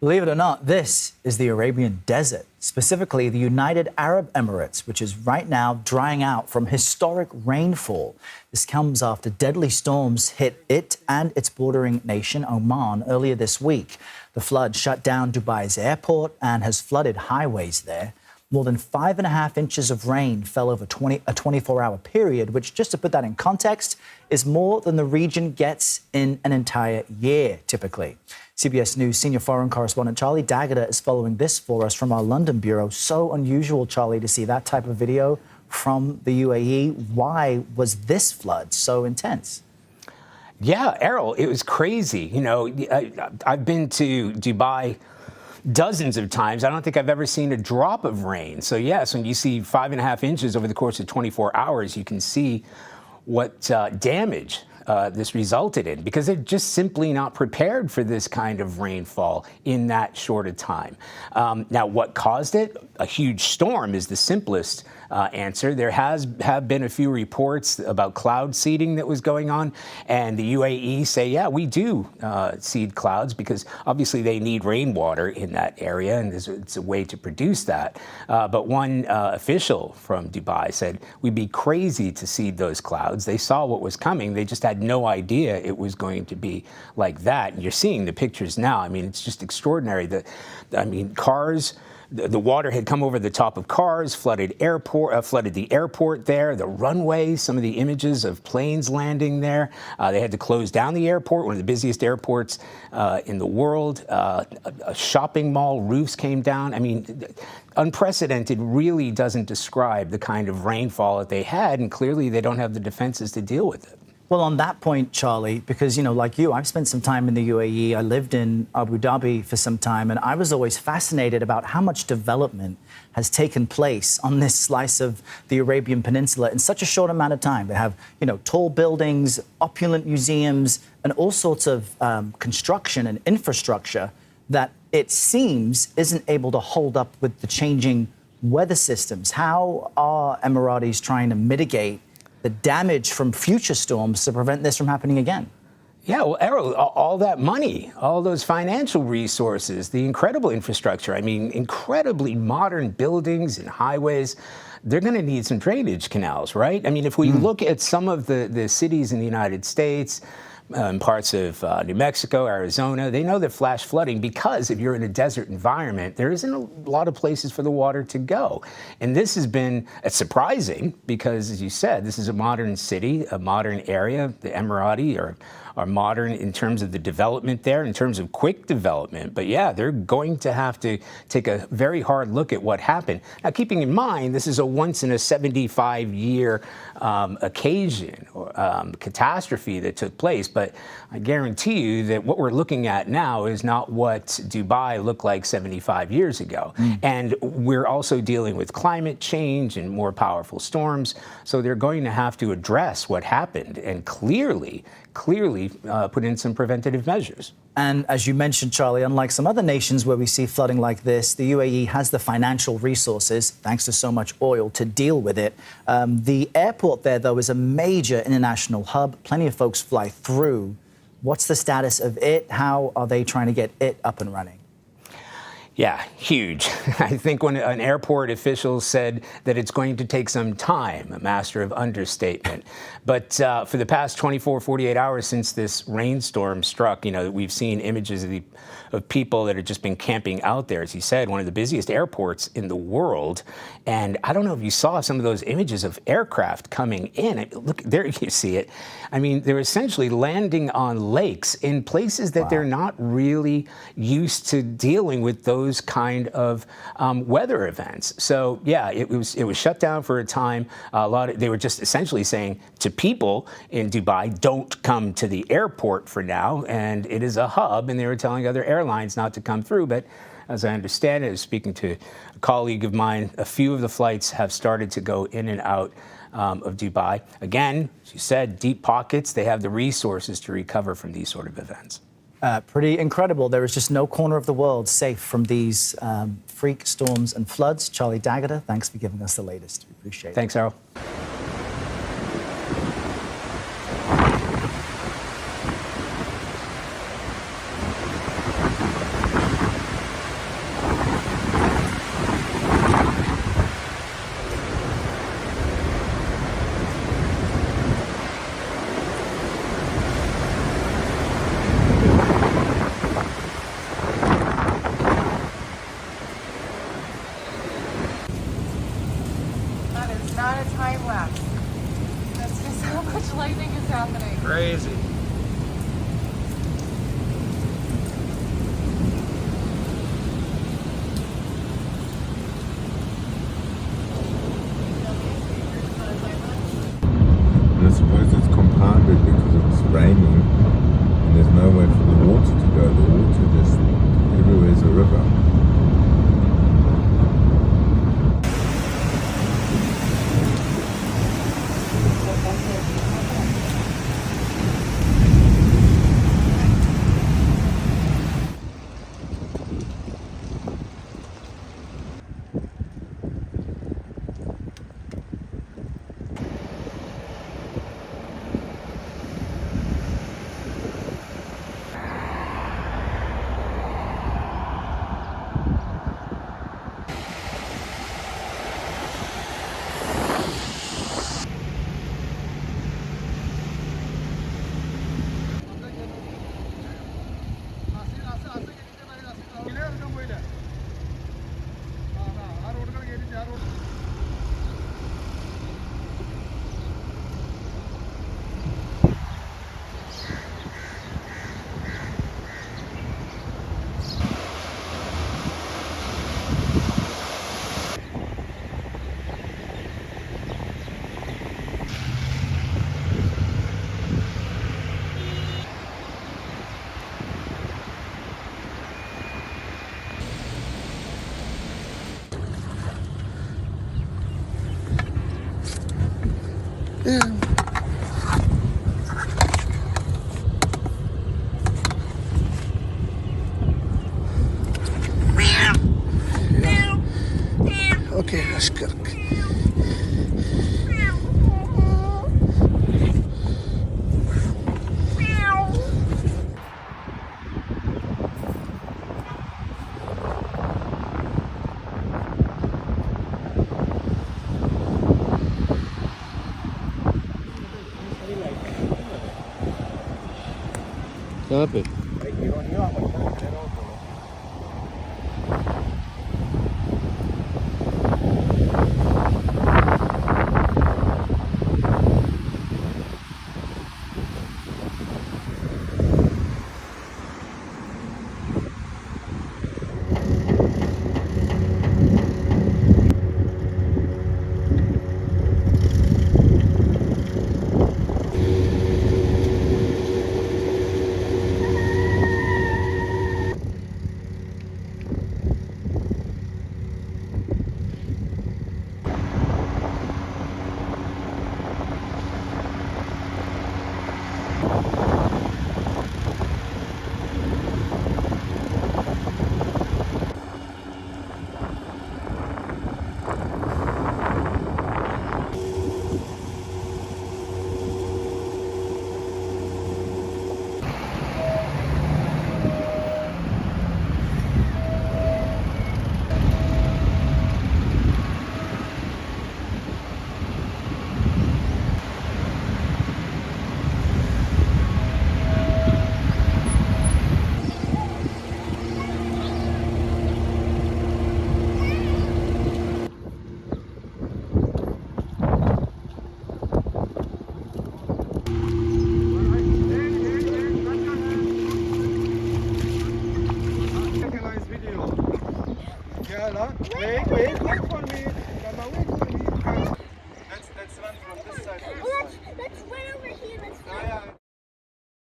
Believe it or not, this is the Arabian desert, specifically the United Arab Emirates, which is right now drying out from historic rainfall. This comes after deadly storms hit it and its bordering nation, Oman, earlier this week. The flood shut down Dubai's airport and has flooded highways there. More than 5.5 inches of rain fell over a 24-hour period, which, just to put that in context, is more than the region gets in an entire year, typically. CBS News senior foreign correspondent Charlie D'Agata is following this for us from our London bureau. So unusual, Charlie, to see that type of video from the UAE. Why was this flood so intense? Yeah, Errol, it was crazy. You know, I've been to Dubai dozens of times. I don't think I've ever seen a drop of rain. So yes, when you see 5.5 inches over the course of 24 hours, you can see what damage this resulted in, because they're just simply not prepared for this kind of rainfall in that short a time. Now, what caused it? A huge storm is the simplest answer. There have been a few reports about cloud seeding that was going on, and the UAE say, yeah, we do seed clouds because obviously they need rainwater in that area, and it's a way to produce that. But one official from Dubai said, we'd be crazy to seed those clouds. They saw what was coming. They just had no idea it was going to be like that. And you're seeing the pictures now. I mean, it's just extraordinary. Cars, the water had come over the top of cars, flooded the airport there, the runway, some of the images of planes landing there. They had to close down the airport, one of the busiest airports in the world. A shopping mall, roofs came down. I mean, unprecedented really doesn't describe the kind of rainfall that they had, and clearly they don't have the defenses to deal with it. Well, on that point, Charlie, because, you know, like you, I've spent some time in the UAE. I lived in Abu Dhabi for some time, and I was always fascinated about how much development has taken place on this slice of the Arabian Peninsula in such a short amount of time. They have, you know, tall buildings, opulent museums, and all sorts of construction and infrastructure that it seems isn't able to hold up with the changing weather systems. How are Emiratis trying to mitigate the damage from future storms to prevent this from happening again? Yeah, well, Errol, all that money, all those financial resources, the incredible infrastructure, I mean, incredibly modern buildings and highways, they're going to need some drainage canals, right? I mean, if we look at some of the cities in the United States, parts of New Mexico, Arizona, they know they're flash flooding because if you're in a desert environment, there isn't a lot of places for the water to go. And this has been surprising because, as you said, this is a modern city, a modern area. The Emirati are modern in terms of the development there, in terms of quick development. But yeah, they're going to have to take a very hard look at what happened. Now, keeping in mind, this is a once in a 75-year occasion or catastrophe that took place. But I guarantee you that what we're looking at now is not what Dubai looked like 75 years ago. And we're also dealing with climate change and more powerful storms. So they're going to have to address what happened and clearly put in some preventative measures. And as you mentioned, Charlie, unlike some other nations where we see flooding like this, the UAE has the financial resources, thanks to so much oil, to deal with it. The airport there, though, is a major international hub. Plenty of folks fly through. What's the status of it? How are they trying to get it up and running? Yeah, huge. I think when an airport official said that it's going to take some time, a master of understatement. But for the past 24, 48 hours since this rainstorm struck, you know, we've seen images of people that have just been camping out there. As he said, one of the busiest airports in the world. And I don't know if you saw some of those images of aircraft coming in. Look, there you see it. I mean, they're essentially landing on lakes in places that they're not really used to dealing with those kind of weather events. So yeah, it was shut down for a time. They were just essentially saying to people in Dubai, don't come to the airport for now. And it is a hub, and they were telling other airlines not to come through. But as I understand it, I was speaking to a colleague of mine, a few of the flights have started to go in and out of Dubai. Again, as you said, deep pockets. They have the resources to recover from these sort of events. Pretty incredible. There is just no corner of the world safe from these freak storms and floods. Charlie D'Agata, thanks for giving us the latest. We appreciate it. Thanks, Errol. اوكي اشكرك. Kenapa? Wait, look for me.